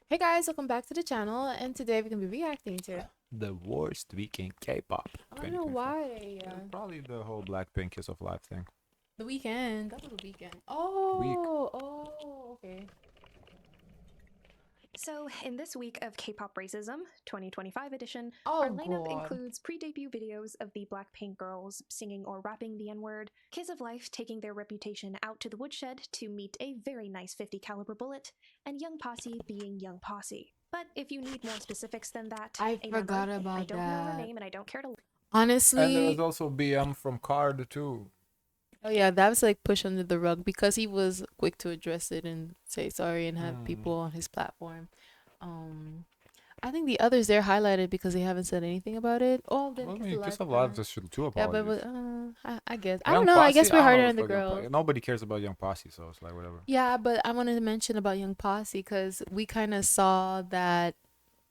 Hey guys, welcome back to the channel, and today we're gonna be reacting to. The worst week in K-pop I don't know 2025. why. Probably the whole Blackpink Kiss of Life thing. The weekend. That was the weekend. Week. Okay. So, in this week of K-pop Racism 2025 edition, our Oh lineup god. includes pre-debut videos of the Blackpink girls singing or rapping the N-word, Kiss of Life taking their reputation out to the woodshed to meet a very nice 50 caliber bullet, and Young Posse being Young Posse. But if you need more specifics than that, I a forgot member, I about don't know her that. name and I don't care to. And there was Honestly, also BM from Card too. oh yeah, that was like pushed under the rug because he was quick to address it and say sorry and have Hmm. people on his platform. Um, I think the others they're highlighted because they haven't said anything about it. All of them Well, I Kiss mean, Alive. Kiss of Life just should two Yeah, but apologies. I guess I don't Young know. I guess Posse, we're I don't know harder what on the the fuck Young girls. Posse. Nobody cares about Young Posse, so it's like whatever. Yeah, but I wanted to mention about Young Posse because we kind of saw that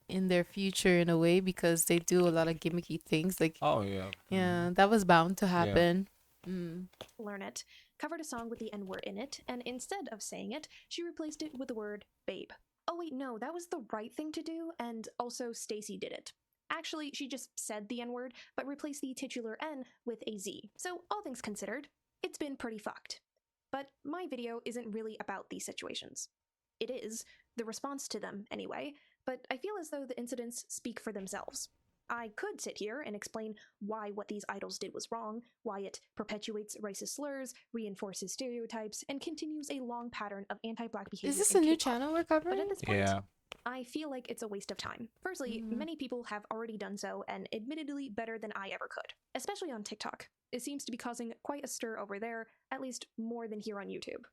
in their future in a way because they do a lot of gimmicky things. Like, Oh yeah. yeah, that was bound to Yeah. happen. Mm. Learn It covered a song with the N word in it, and instead of saying it, she replaced it with the word babe. Oh, wait, no, that was the right thing to do, and also Stacy did it. Actually, she just said the N word, but replaced the titular N with a Z. So, all things considered, it's been pretty fucked. But my video isn't really about these situations. It is, the response to them anyway, but I feel as though the incidents speak for themselves. I could sit here and explain why what these idols did was wrong, why it perpetuates racist slurs, reinforces stereotypes, and continues a long pattern of anti black Is behavior this in a new K pop. channel we're But covering? at this point, Yeah. I feel like it's a waste of time. Firstly, Mm. many people have already done so, and admittedly better than I ever could, especially on TikTok. It seems to be causing quite a stir over there, at least more than here on YouTube.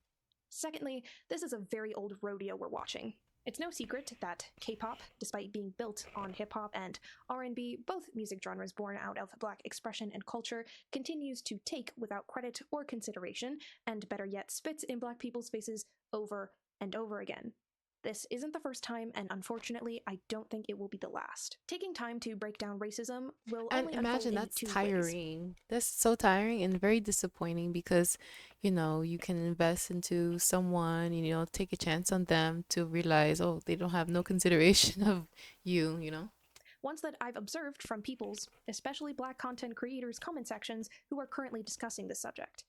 Secondly, this is a very old rodeo we're watching. It's no secret that K-pop, despite being built on hip-hop and R&B, both music genres born out of black expression and culture, continues to take without credit or consideration, and better yet, spits in black people's faces over and over again. This isn't the first time, and unfortunately, I don't think it will be the last. Taking time to break down racism will And only unfold imagine in that's two ways. tiring. That's so tiring and very disappointing because, you can invest into someone, take a chance on them to realize, oh, they don't have no consideration of you. Ones that I've observed from people's, especially black content creators' comment sections who are currently discussing this subject.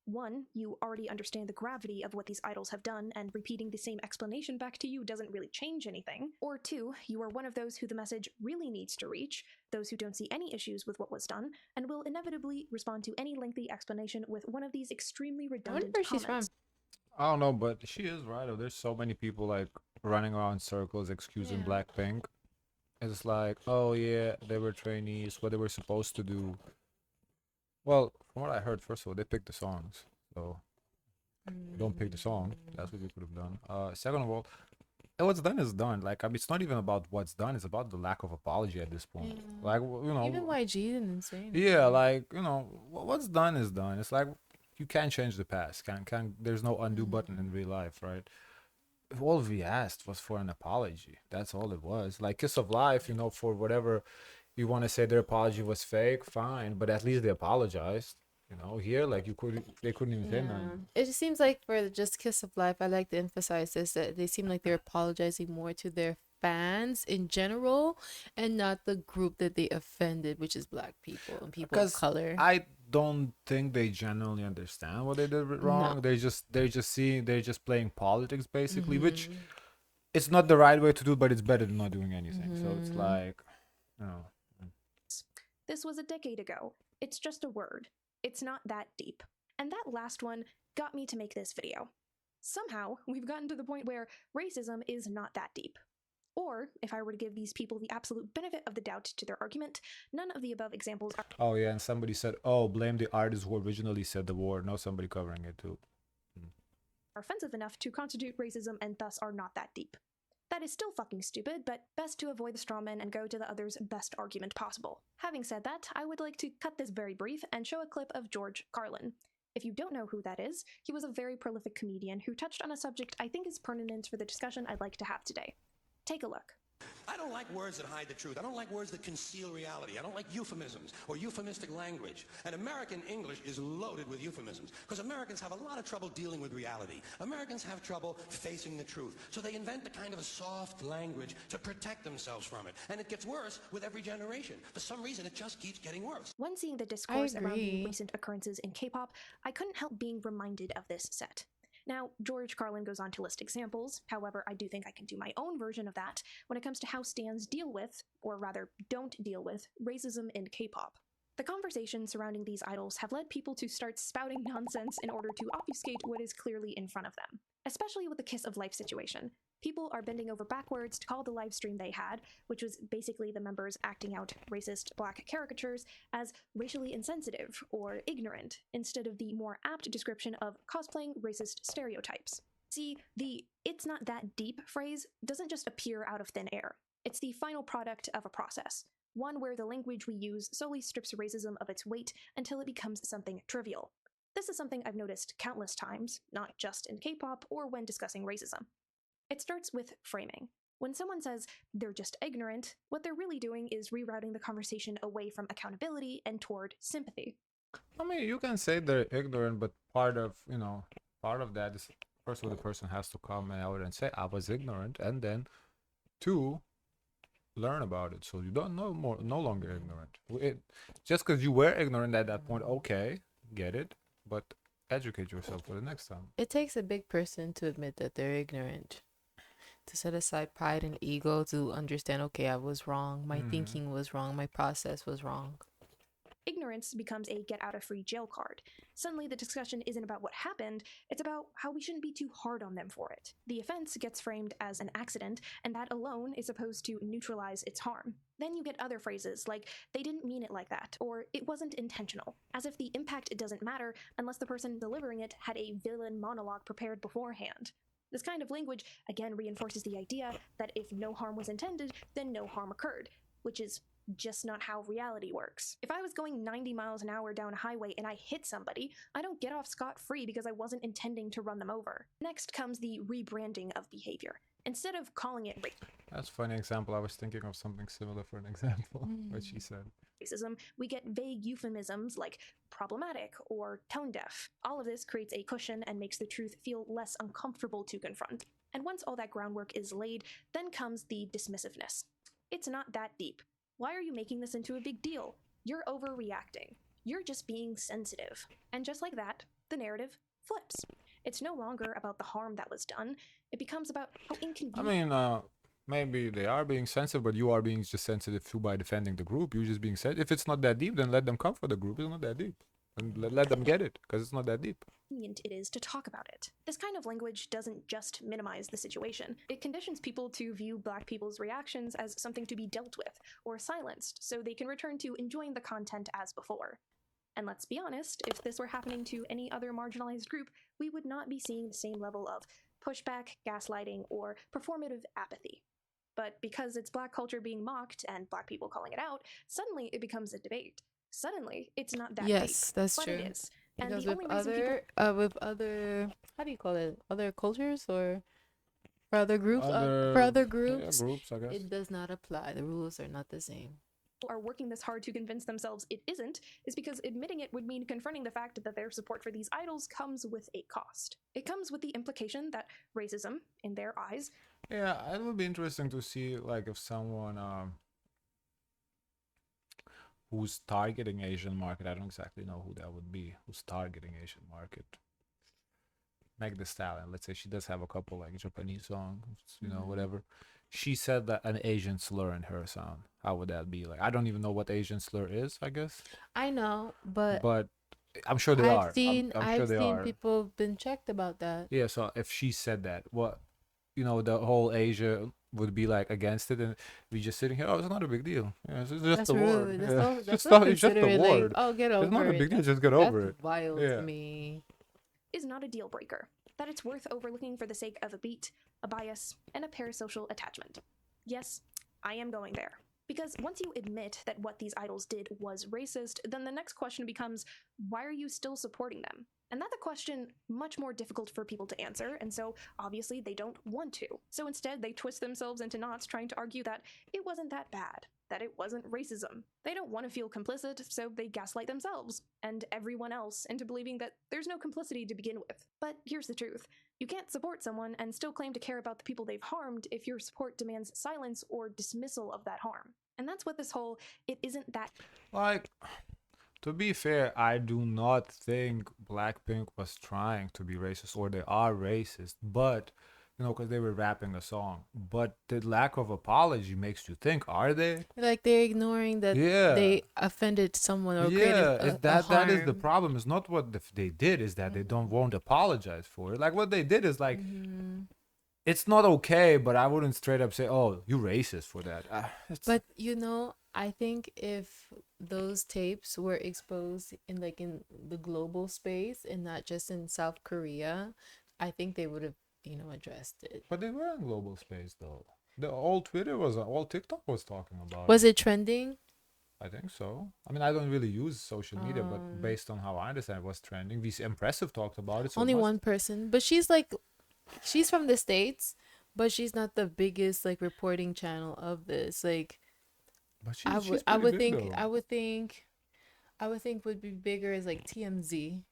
One, you already understand the gravity of what these idols have done, and repeating the same explanation back to you doesn't really change anything. Or two, you are one of those who the message really needs to reach, those who don't see any issues with what was done, and will inevitably respond to any lengthy explanation with one of these extremely I wonder redundant where she's from. comments. I don't know, but she is right. There's so many people like running around in circles excusing Yeah. Blackpink. It's like, oh yeah, they were trainees, what they were supposed to do. Well, from what I heard, first of all, they picked the songs. So don't pick the song. That's what you could have done. Second of all, what's done is done. Like, I mean, it's not even about what's done. It's about the lack of apology at this point. Yeah. Like, Even YG didn't say yeah, anything. like what's done is done. It's like you can't change the past. Can There's no undo button in real life, right? All we asked was for an apology. That's all it was. Like Kiss of Life, for whatever you want to say their apology was fake, fine, but at least they apologized. Here, like they couldn't even say Yeah. nothing. It just seems like for Just Kiss of Life, I like to emphasize this that they seem like they're apologizing more to their fans in general and not the group that they offended, which is black people and people of Because color. I don't think they genuinely understand what they did No. wrong. They're just playing politics basically, which Mm-hmm. it's not the right way to do, but it's better than not doing anything. So it's Mm-hmm. like, you know, This was a decade ago. It's just a word. It's not that deep. And that last one got me to make this video. Somehow, we've gotten to the point where racism is not that deep. Or, if I were to give these people the absolute benefit of the doubt to their argument, none of the above examples oh yeah, and somebody said, oh, blame the artist who originally said the word. No, somebody covering it too. are offensive enough to constitute racism and thus are not that deep. That is still fucking stupid, but best to avoid the strawman and go to the other's best argument possible. Having said that, I would like to cut this very brief and show a clip of George Carlin. If you don't know who that is, he was a very prolific comedian who touched on a subject I think is pertinent for the discussion I'd like to have today. Take a look. I don't like words that hide the truth. I don't like words that conceal reality. I don't like euphemisms or euphemistic language. And American English is loaded with euphemisms because Americans have a lot of trouble dealing with reality. Americans have trouble facing the truth. So they invent a kind of a soft language to protect themselves from it. And it gets worse with every generation. For some reason, it just keeps getting worse. When seeing the I discourse around the agree. recent occurrences in K-pop, I couldn't help being reminded of this set. Now, George Carlin goes on to list examples, however, I do think I can do my own version of that when it comes to how stans deal with, or rather don't deal with, racism in K-pop. The conversations surrounding these idols have led people to start spouting nonsense in order to obfuscate what is clearly in front of them, especially with the Kiss of Life situation. People are bending over backwards to call the live stream they had, which was basically the members acting out racist black caricatures, as racially insensitive or ignorant, instead of the more apt description of cosplaying racist stereotypes. See, the "it's not that deep" phrase doesn't just appear out of thin air. It's the final product of a process, one where the language we use solely strips racism of its weight until it becomes something trivial. This is something I've noticed countless times, not just in K-pop or when discussing racism. It starts with framing. When someone says they're just ignorant, what they're really doing is rerouting the conversation away from accountability and toward sympathy. I mean, you can say they're ignorant, but part of that is first of all, the person has to come out and say I was ignorant, and then two, learn about it so you don't know more, no longer ignorant. Just because you were ignorant at that point, okay, get it, but educate yourself for the next time. It takes a big person to admit that they're ignorant, to set aside pride and ego, to understand, okay, I was wrong, my thinking was wrong, my process was wrong. Ignorance becomes a get out of free jail card. Suddenly, the discussion isn't about what happened, it's about how we shouldn't be too hard on them for it. The offense gets framed as an accident, and that alone is supposed to neutralize its harm. Then you get other phrases like, they didn't mean it like that, or it wasn't intentional, as if the impact doesn't matter unless the person delivering it had a villain monologue prepared beforehand. This kind of language again reinforces the idea that if no harm was intended, then no harm occurred, which is just not how reality works. If I was going 90 miles an hour down a highway and I hit somebody, I don't get off scot-free because I wasn't intending to run them over. Next comes the rebranding of behavior. Instead of calling it That's a funny example. I was thinking of something similar for an example, what she said. racism, we get vague euphemisms like problematic or tone deaf. All of this creates a cushion and makes the truth feel less uncomfortable to confront. And once all that groundwork is laid, then comes the dismissiveness. It's not that deep. Why are you making this into a big deal? You're overreacting. You're just being sensitive. And just like that, the narrative flips. It's no longer about the harm that was done. It becomes about how I inconvenient. mean, maybe they are being sensitive, but you are being just sensitive too by defending the group. You're just being sensitive. If it's not that deep, then let them come for the group. It's not that deep. And let them get it, because it's not that deep. It is to talk about it. This kind of language doesn't just minimize the situation. It conditions people to view Black people's reactions as something to be dealt with or silenced so they can return to enjoying the content as before. And let's be honest, if this were happening to any other marginalized group, we would not be seeing the same level of pushback, gaslighting, or performative apathy. But because it's Black culture being mocked and Black people calling it out, suddenly it becomes a debate. Suddenly, it's not that Yes, deep, that's but true. it is. And Because the only reason people with other, how do you call it? Other cultures or for other groups? For Other other yeah, groups, groups, I guess. it does not apply. The rules are not the same. are working this hard to convince themselves it isn't is because admitting it would mean confronting the fact that their support for these idols comes with a cost. It comes with the implication that racism, in their eyes, Yeah, it would be interesting to see like if someone who's targeting Asian market. I don't exactly know who that would be. Who's targeting Asian market? Meg the Stallion. Let's say she does have a couple like Japanese songs, whatever. She said that an Asian slur in her sound. How would that be? Like, I don't even know what Asian slur is, I guess. I know, but But I'm sure they are. I'm sure I've they seen are. people been checked about that. Yeah, so if she said that, what, the whole Asia would be like against it, and we just sitting here, oh, it's not a big deal. Yeah, it's just That's a word. rude. Yeah. That's Just so it's just a considerate. Like, word. oh, get It's not over a it. big deal, That's just get over it. wild Yeah. to me. is not a deal breaker, that it's worth overlooking for the sake of a beat, a bias, and a parasocial attachment. Yes, I am going there. Because once you admit that what these idols did was racist, then the next question becomes, why are you still supporting them? And that's a question much more difficult for people to answer, and so obviously they don't want to. So instead, they twist themselves into knots trying to argue that it wasn't that bad, that it wasn't racism. They don't want to feel complicit, so they gaslight themselves and everyone else into believing that there's no complicity to begin with. But here's the truth: you can't support someone and still claim to care about the people they've harmed if your support demands silence or dismissal of that harm. And that's what this whole "it isn't that." Like, to be fair, I do not think Blackpink was trying to be racist or they are racist, but because they were rapping a song. But the lack of apology makes you think, are they? Like they're ignoring that Yeah. they offended someone or created Yeah, a that is the harm. problem. It's not what they did, is that they don't won't apologize for it. Like what they did is like it's not okay, but I wouldn't straight up say, "Oh, you racist for that." But I think if those tapes were exposed in the global space and not just in South Korea, I think they would have, addressed it. But they were in global space though. The all Twitter was all TikTok was talking about Was it. it trending? I think so. I mean, I don't really use social media, but based on how I understand, it was trending. These Impressive talked about it, so it Only must. one person, but she's from the States, but she's not the biggest like reporting channel of this. Like But I she's would I pretty would big think though. would be bigger as like TMZ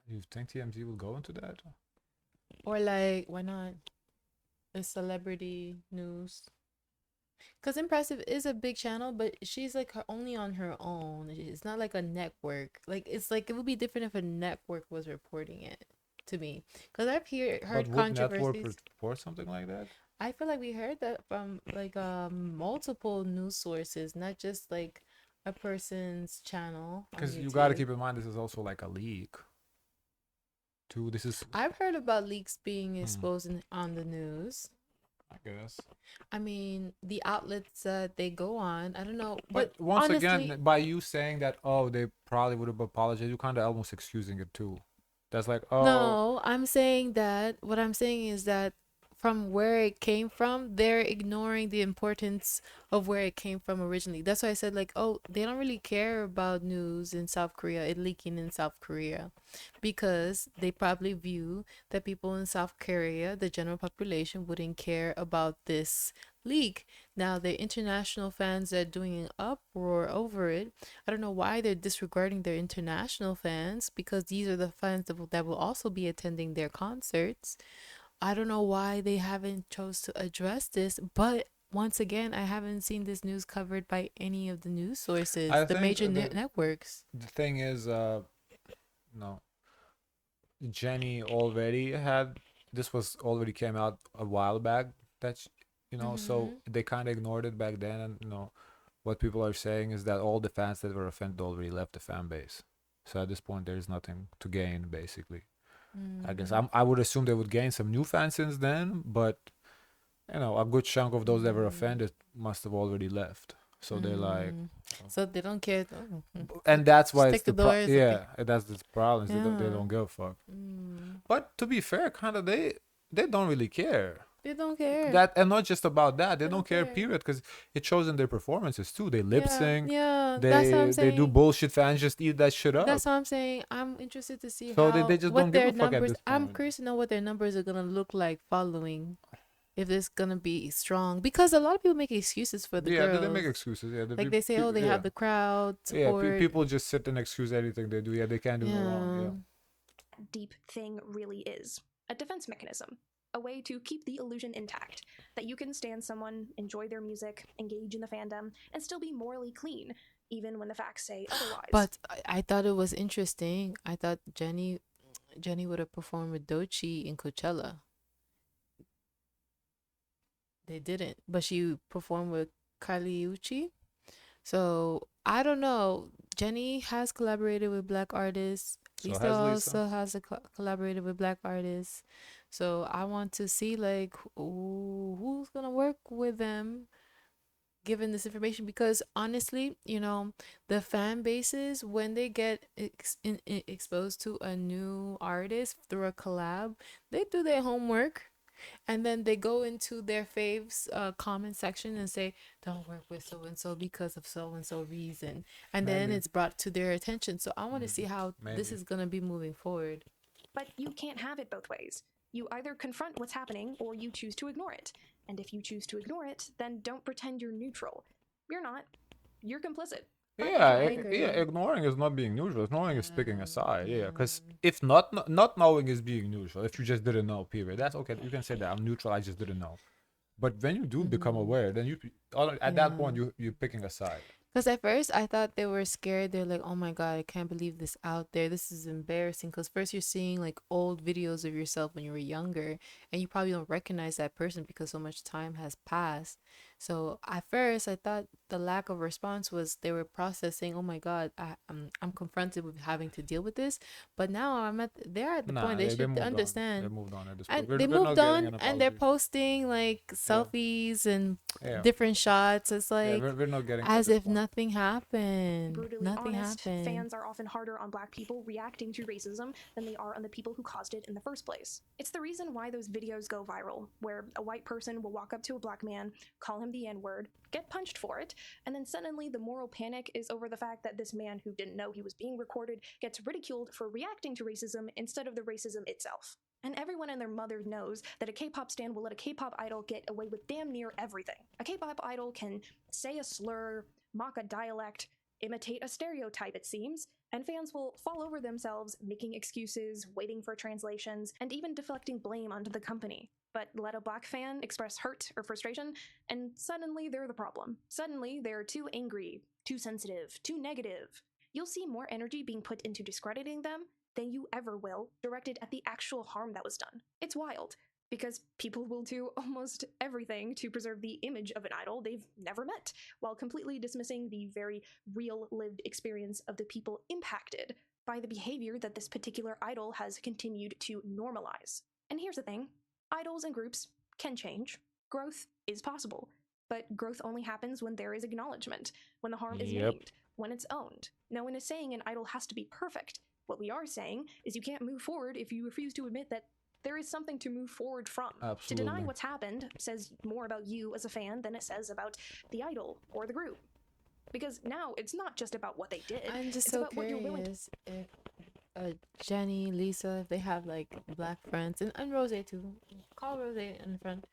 You think TMZ will go into that? or like why not a celebrity news? Because Impressive is a big channel, but she's like only on her own. It's not like a network. Like it's like it would be different if a network was reporting it to me. Because But heard would network controversies. report something like that? I feel like we heard that from like multiple news sources, not just like a person's channel on Because you got to YouTube. keep in mind this is also like a leak. Too. This is, I've heard about leaks being hmm, exposed on the news. I guess. I mean, the outlets that they go on, I don't know, But but once honestly, again, by you saying that, oh, they probably would have apologized, you kind of almost excusing it too. That's like, oh, no, I'm saying that what I'm saying is that from where it came from, they're ignoring the importance of where it came from originally. That's why I said, like, oh, they don't really care about news in South Korea, it leaking in South Korea, because they probably view that people in South Korea, the general population, wouldn't care about this leak. Now, the international fans are doing an uproar over it. I don't know why they're disregarding their international fans because these are the fans that will also be attending their concerts. I don't know why they haven't chose to address this, but once again, I haven't seen this news covered by any of the news sources, I the think major networks. the thing is, no, Jenny already had, this was already came out a while back, that, so Mm-hmm. they kind of ignored it back then. And, what people are saying is that all the fans that were offended already left the fan base. So at this point, there's nothing to gain, basically. I guess Mm-hmm. I would assume they would gain some new fans since then, but a good chunk of those that were offended must have already left. So they're like, Mm. So they don't care. Oh, and that's why it's stick the doors. Okay. yeah, that's the problem. Is they Yeah. don't give a fuck. Mm. But to be fair, kind of they don't really care. They don't care. That, and not just about that, they They don't don't care. care. Period, because it shows in their performances too. They lip Yeah, sync, yeah. That's what I'm they do saying. bullshit. Fans just eat that shit up. That's what I'm saying. I'm interested to see So they how just don't what give their a fuck at numbers. this I'm point. curious to know what their numbers are gonna look like following. If it's gonna be strong, because a lot of people make excuses for the Yeah, they make girls. excuses. Yeah, Like they say, oh, they yeah. have the crowd Yeah, support. people just sit and excuse anything they do. Yeah, they can't do no wrong. Yeah. Yeah. Deep thing really is a defense mechanism, a way to keep the illusion intact that you can stand someone, enjoy their music, engage in the fandom, and still be morally clean, even when the facts say otherwise. But I thought it was interesting. I thought Jenny would have performed with Doechii in Coachella. They didn't, but she performed with Kali Uchis. So I don't know. Jenny has collaborated with black artists. So Lisa has Lisa. also has collaborated with black artists. So I want to see like who's gonna work with them given this information, because honestly, the fan bases when they get exposed to a new artist through a collab, they do their homework. And then they go into their faves comment section and say, don't work with so and so because of so and so reason. And then Maybe. it's brought to their attention. So I want to see Mm, how this maybe. is going to be moving forward. But you can't have it both ways. You either confront what's happening or you choose to ignore it. And if you choose to ignore it, then don't pretend you're neutral. You're not. You're complicit. But Yeah, I anyway, yeah. agree. Ignoring is not being neutral. Ignoring is picking a side. Yeah, Yeah. because if not knowing is being neutral. If you just didn't know, period. That's okay. You can say that I'm neutral. I just didn't know. But when you do become Mm-hmm. aware, then at that Yeah. point you're picking a side. Because at first I thought they were scared. They're like, oh my God, I can't believe this out there. This is embarrassing. Because first you're seeing like old videos of yourself when you were younger, and you probably don't recognize that person because so much time has passed. So at first I thought the lack of response was they were processing, oh my God, I'm confronted with having to deal with this. But now they're at the point Nah, they they should moved on. They understand. moved on at this point. And they We're moved not getting on an and they're apology. posting like Yeah, selfies and yeah, different shots. It's yeah. like We're not getting at as this if point. nothing happened. brutally Nothing honest, happened. fans are often harder on black people reacting to racism than they are on the people who caused it in the first place. It's the reason why those videos go viral, where a white person will walk up to a black man, call him the N word, get punched for it, and then suddenly the moral panic is over the fact that this man who didn't know he was being recorded gets ridiculed for reacting to racism instead of the racism itself. And everyone and their mother knows that a K-pop stan will let a K-pop idol get away with damn near everything. A K-pop idol can say a slur, mock a dialect, imitate a stereotype, it seems, and fans will fall over themselves, making excuses, waiting for translations, and even deflecting blame onto the company. But let a black fan express hurt or frustration, and suddenly they're the problem. Suddenly they're too angry, too sensitive, too negative. You'll see more energy being put into discrediting them than you ever will directed at the actual harm that was done. It's wild because people will do almost everything to preserve the image of an idol they've never met, while completely dismissing the very real lived experience of the people impacted by the behavior that this particular idol has continued to normalize. And here's the thing: idols and groups can change. Growth is possible, but growth only happens when there is acknowledgement, when the harm is Yep, named, when it's owned. No one is saying an idol has to be perfect. What we are saying is you can't move forward if you refuse to admit that there is something to move forward from. To deny absolutely. what's happened says more about you as a fan than it says about the idol or the group. Because now it's not just about what they did, I'm just it's so about what you're willing to. curious if Jenny, Lisa, if they have like black friends, and Rose too. Call Rose in front.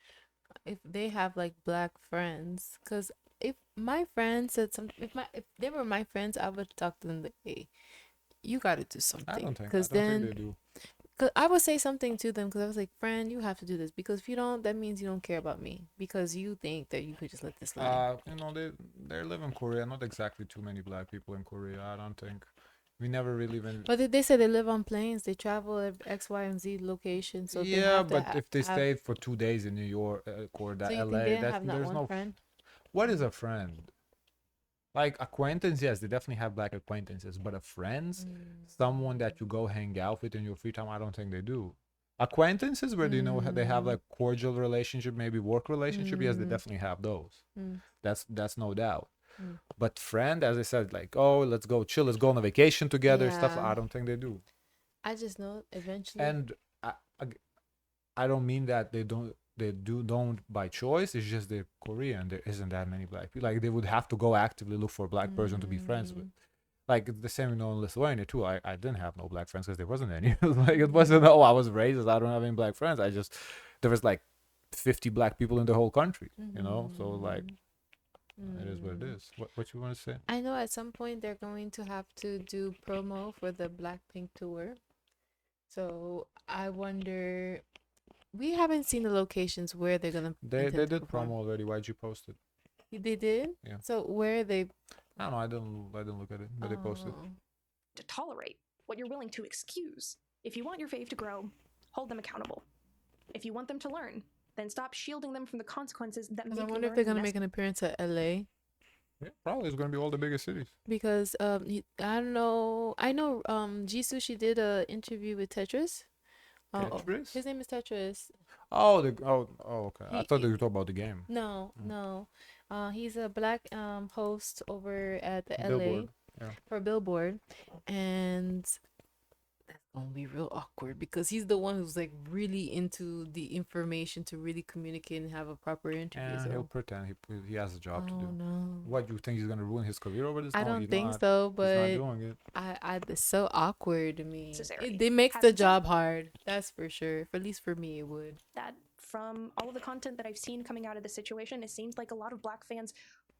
If they have like black friends, because if my friend said something, if they were my friends, I would talk to them like, hey, you got to do something. I Because don't think then, they do. cause I would say something to them because I was like, friend, you have to do this because if you don't, that means you don't care about me because you think that you could just let this slide. They live in Korea. Not exactly too many black people in Korea. I don't think. We never really even. But they say they live on planes. They travel at X, Y, and Z location, so they Yeah, have to but if they have. stayed for 2 days in New York or So that you think they LA, didn't that's have not there's one no. friend? What is a friend? Like acquaintance, yes, they definitely have black acquaintances, but a friends, someone that you go hang out with in your free time, I don't think they do. Acquaintances where they have Mm, like cordial relationship, maybe work relationship, yes, they mm, definitely have those. mm, That's no doubt. mm. But friend, as I said, like, oh, let's go chill, let's go on a vacation together, stuff. Yeah, I don't think they do. I just know eventually. And I, I don't mean that don't by choice. It's just they're Korean. There isn't that many black people. Like they would have to go actively look for a black person to be friends with. Mm, Like it's the same in Lithuania too. I didn't have no black friends because there wasn't any. Like it mm, wasn't, oh, I was racist, I don't have any black friends. I just there was like 50 black people in the whole country. So like mm, it is what it mm. is. What you want to say? I know at some point they're going to have to do promo for the Blackpink tour. So I wonder. We haven't seen the locations where they're gonna They intend to did promo perform. already. Why'd you post it? They did. Yeah. So where are they? I don't know. I didn't look at it, but they posted. Oh, To tolerate, what you're willing to excuse. If you want your fave to grow, hold them accountable. If you want them to learn, then stop shielding them from the consequences that because I make wonder if they're learning gonna make an appearance at LA. Yeah, probably it's gonna be all the biggest cities. Because I don't know. I know Jisoo, she did a interview with Tetris. Tetris? His name is Tetris. Okay. I He, thought they were talking about the game. no, Mm. no. He's a black host over at the LA Billboard. Yeah. for Billboard, and gonna be real awkward because he's the one who's like really into the information to really communicate and have a proper interview. And he'll So, pretend he has a job to oh do. no, What, you think he's gonna ruin his career over this? I No, don't he's think not. so. He's not But doing it. it's so awkward to me. Necessary. It makes the Having said job hard. That's for sure. For at least for me, it would. that, from all of the content that I've seen coming out of this situation, it seems like a lot of Black fans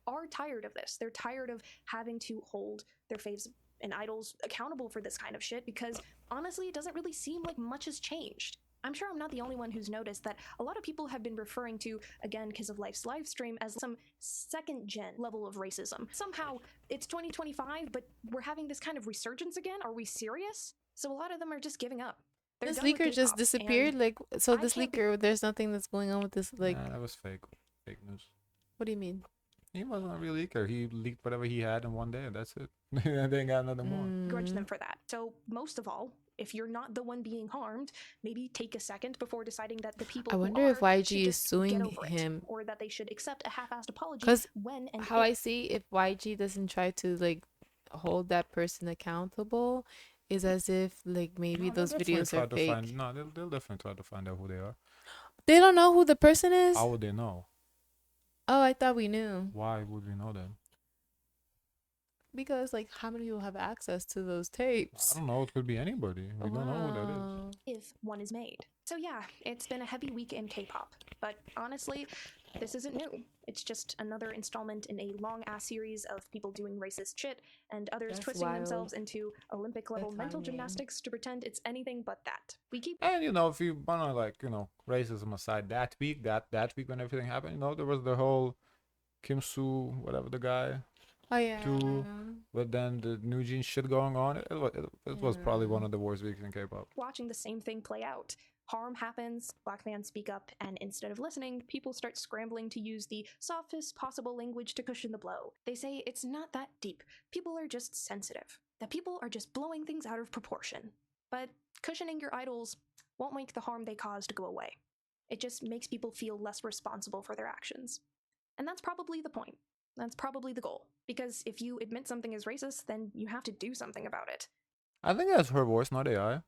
are tired of this. They're tired of having to hold their faves and idols accountable for this kind of shit because honestly, it doesn't really seem like much has changed. I'm sure I'm not the only one who's noticed that a lot of people have been referring to, again, Kiss of Life's live stream as some second gen level of racism. Somehow it's 2025, but we're having this kind of resurgence again. Are we serious? So a lot of them are just giving up. They're This done with leaker just K-pop, disappeared. and Like, so I this can't be- leaker, there's nothing that's going on with this. Like, Nah, that was fake news. what do you mean? He wasn't a real leaker. He leaked whatever he had in one day, and that's it. And they ain't got nothing more. grudge Mm. them for that. So most of all, if you're not the one being harmed, maybe take a second before deciding that the people I who wonder if are YG should is just suing get over him. it, or that they should accept a half-assed apology 'Cause when and How if I see if YG doesn't try to like hold that person accountable is as if like maybe No, they'll those definitely videos try are to fake. find. No, they'll definitely try to find out who they are. They don't know who the person is? How would they know? Oh, I thought we knew. Why would we know that? Because like how many people have access to those I tapes? don't know. It could be anybody. We don't know who that is. Wow. if one is made. So yeah, it's been a heavy week in K-pop, but honestly, this isn't new. It's just another installment in a long-ass series of people doing racist shit and others That's twisting wild. themselves into Olympic-level The mental timing. gymnastics to pretend it's anything but that. We keep And if you wanna racism aside, that week when everything happened, there was the whole Kim Soo, whatever the guy, Oh yeah. too. But then the New Jeans shit going on. It was probably one Yeah. of the worst weeks in K-pop. watching the same thing play out. Harm happens, Black fans speak up, and instead of listening, people start scrambling to use the softest possible language to cushion the blow. They say it's not that deep. People are just sensitive. That people are just blowing things out of proportion. But cushioning your idols won't make the harm they caused go away. It just makes people feel less responsible for their actions. And that's probably the point. That's probably the goal. Because if you admit something is racist, then you have to do something about it. I think that's her voice, not AI.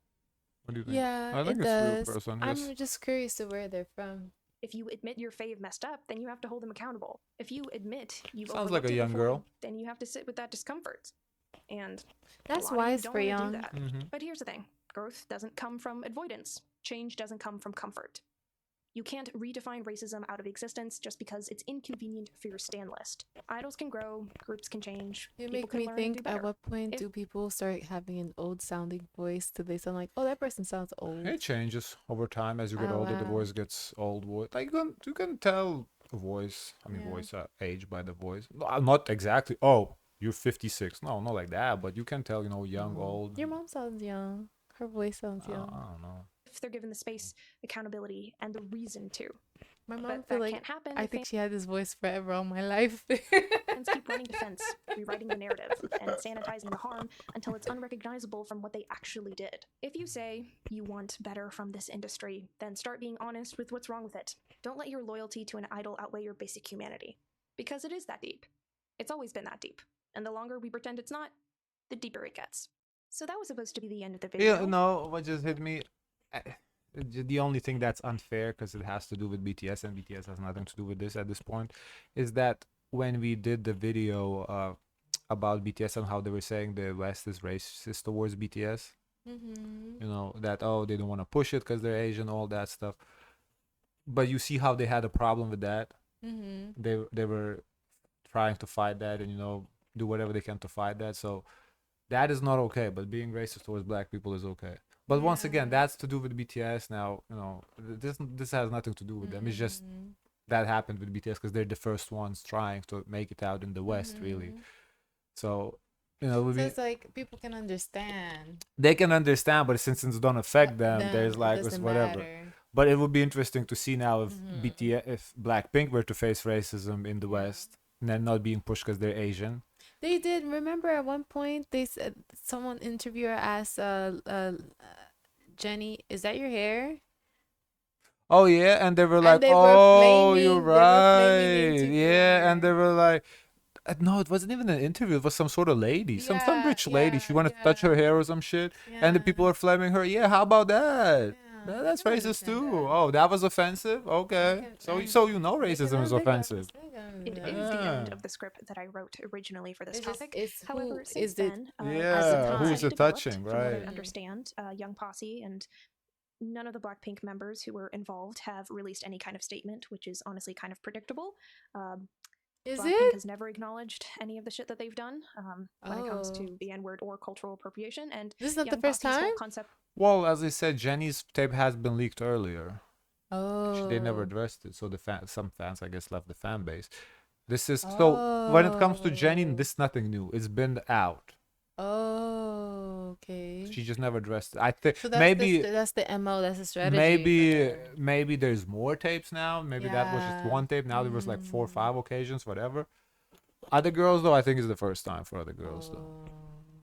What do you think? Yeah, I think it it's a real does. person. I'm Yes. just curious to where they're from. If you admit your fave messed up, then you have to hold them accountable. If you admit you've Sounds like overlooked a it young before, girl. then you have to sit with that discomfort. And That's a lot of you wise don't for wanna young. do that. Mm-hmm. But here's the thing: growth doesn't come from avoidance. Change doesn't come from comfort. You can't redefine racism out of existence just because it's inconvenient for your stand list. Idols can grow, groups can change, You people make can me learn and do think better. at what point If- do people start having an old sounding voice? Do they sound like, oh, that person sounds old? It changes over time as you get Oh, older. The wow. voice gets old. Like you can tell a voice. I mean, Yeah. voice age by the voice. No, not exactly. Oh, you're 56. No, not like that. But you can tell. Young, Oh. old. Your mom sounds young. Her voice sounds I young. don't know. if they're given the space, accountability, and the reason to. My mom But feel that like can't happen I if think she had this voice forever all my life. fans keep running defense, rewriting the narrative, and sanitizing the harm until it's unrecognizable from what they actually did. If you say you want better from this industry, then start being honest with what's wrong with it. Don't let your loyalty to an idol outweigh your basic humanity. Because it is that deep. It's always been that deep. And the longer we pretend it's not, the deeper it gets. So that was supposed to be the end of the video. Yeah, no. What just hit me? The only thing that's unfair, because it has to do with BTS, and BTS has nothing to do with this at this point, is that when we did the video about BTS and how they were saying the West is racist towards BTS, Mm-hmm. that they don't want to push it because they're Asian, all that stuff. But you see how they had a problem with that. Mm-hmm. They were trying to fight that and do whatever they can to fight that. So that is not okay. But being racist towards black people is okay. But once again, Yeah. that's to do with BTS. Now this has nothing to do with them. It's just Mhm. that happened with BTS because they're the first ones trying to make it out in the West, really. Mhm. So So it's like people can understand. they can understand, but since it don't affect them, there's it like it's doesn't whatever. matter. But it would be interesting to see now if Mhm. BTS, if Blackpink were to face racism in the West and then not being pushed because they're Asian. They did. Remember at one point they said someone interviewer asked Jenny, "Is that your hair?" Oh yeah, and they were And like, they were "Oh, flaming- you're they were flaming right, into yeah," and they her. were like, No, it wasn't even an interview. It was some sort of lady, some Yeah, rich lady. yeah, She wanted to touch yeah, her hair or some shit, and the yeah, people are flaming her. Yeah, how about that? yeah. That's I don't racist understand too. that. Oh, that was offensive. Okay, so you know racism is offensive. It is the end Yeah, of the script that I wrote originally for this It's just topic. it's who However, since is it then, at the yeah. Who is complicity it time. developed. touching? From what I Right. understand, Young Posse and none of the Blackpink members who were involved have released any kind of statement, which is honestly kind of predictable. Um, Is Blackpink it? has never acknowledged any of the shit that they've done when it comes Oh, to the N word or cultural appropriation. And this is not the Young first Posse's time. whole concept Well, as I said, Jenny's tape has been leaked earlier. They never Oh, addressed it, so some fans, I guess, left the fan base. This is so when it comes to Jenny, oh, this is nothing new. It's been out. oh. Okay. She just never addressed it. I think So maybe that's the MO. That's the strategy for maybe her. maybe there's more tapes now. Maybe that was just Yeah. one tape. Now there was like 4 or 5 Mm. occasions, whatever. Other girls though, I think it's the first time for other girls though. Oh.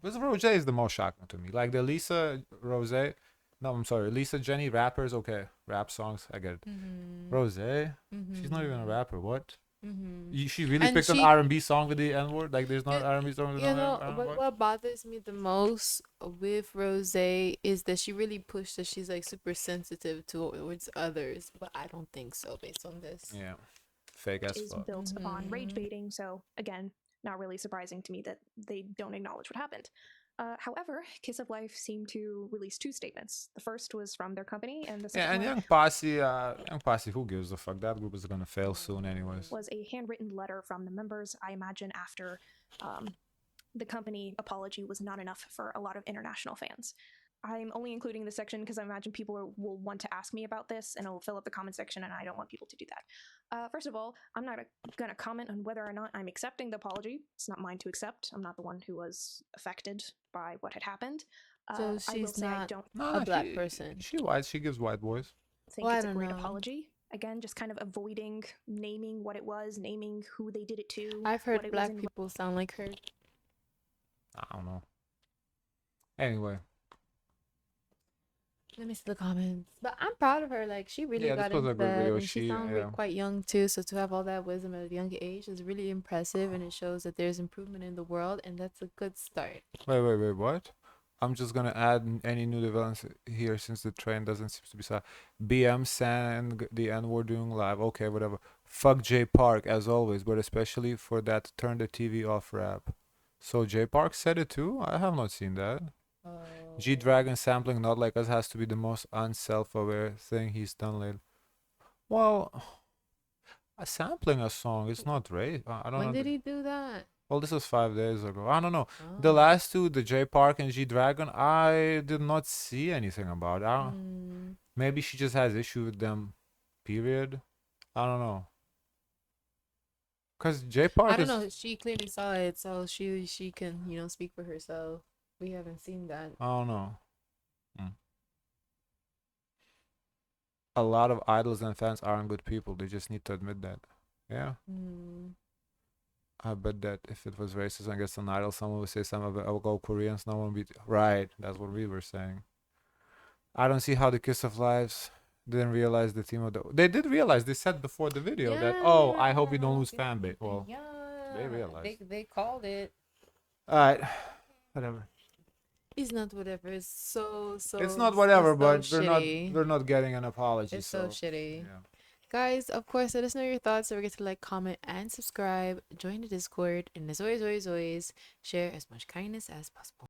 Because Rose is the most shocking to me. Like the Lisa Rose, no, I'm sorry, Lisa Jenny rappers, okay, rap songs, I get it. Mhm. Rose, she's not even a Mhm. rapper. What? Mhm. She really And picked an she, R&B song with the N word? Like there's not you, an R&B song with you no know, N but word? what bothers me the most with Rose is that she really pushed that she's like super sensitive towards others, but I don't think so based on this. Yeah, fake as is fuck. built upon rage Mhm. baiting. So again, not really surprising to me that they don't acknowledge what happened. However, Kiss of Life seemed to release two statements. The first was from their company, and the Yeah, second and one Young Posse, who gives a fuck? That group is gonna fail soon, anyways. was a handwritten letter from the members. I imagine after um, the company apology was not enough for a lot of international fans. I'm only including this section because I imagine people will want to ask me about this and it'll fill up the comment section, and I don't want people to do that. First of all, I'm not going to comment on whether or not I'm accepting the apology. It's not mine to accept. I'm not the one who was affected by what had happened. So I will she's say I not don't a Nah, black person. she white. She gives white boys. Well, think I it's a don't great know. apology. Again, just kind of avoiding naming what it was, naming who they did it to, I've what heard it was black in. people sound like her. I don't know. Anyway, Let me see the comments. But I'm proud of her. Like she really yeah, this got was into a good that, video. and she She sounds yeah. quite young too. So to have all that wisdom at a young age is really impressive, and it shows that there's improvement in the world, and that's a good start. Wait, what? I'm just gonna add any new developments here since the train doesn't seem to be sad. BM sang the N word doing live. Okay, whatever. Fuck J Park as always, but especially for that turn the TV off rap. So J Park said it too. I have not seen that. G Oh, Dragon sampling Not Like Us has to be the most unself-aware thing he's done lately. Well, sampling a song is not right. I don't when know. did he do that? Well, this was 5 days ago. I don't know. The Oh, last two, the J Park and G Dragon, I did not see anything about. mm. Maybe she just has issue with them. Period. I don't know. Cause J I Park don't is. know. She clearly saw it, so she can speak for herself. We haven't seen that. I don't know. Mm. A lot of idols and fans aren't good people. They just need to admit that. Yeah. Mm. I bet that if it was racist against an idol, someone would say some of it. Oh, go Koreans. No one beat. Right. That's what we were saying. I don't see how the Kiss of Lives didn't realize the theme of the. They did realize. They said before the video that, oh, I hope you don't lose fan base. Well, they Yeah, realized. they called it. All right, whatever. It's not whatever. It's It's not whatever, so but shitty. we're not getting an apology. It's so So shitty. yeah. Guys, of course, let us know your thoughts. Don't forget to like, comment, and subscribe. Join the Discord. And as always, always, always, share as much kindness as possible.